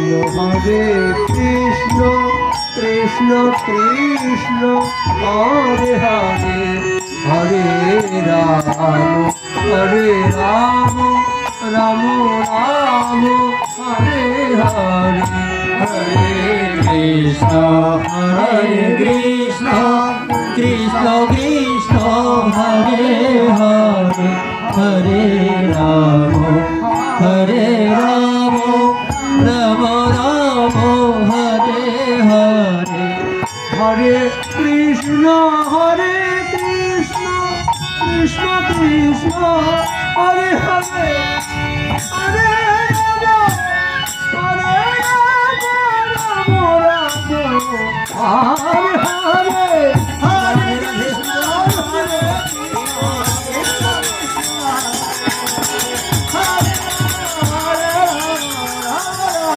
Hare Krishna Krishna Krishna Hare Hare Hare Ram Hare Ram Ram Ram Hare Hare Hare Krishna Hare Krishna Krishna Krishna Hare Hare Hare Ram Ram Ram Hare Hare Hare Krishna Krishna Krishna Hare Hare Hare Ram Ram Ram Hare Hare Hare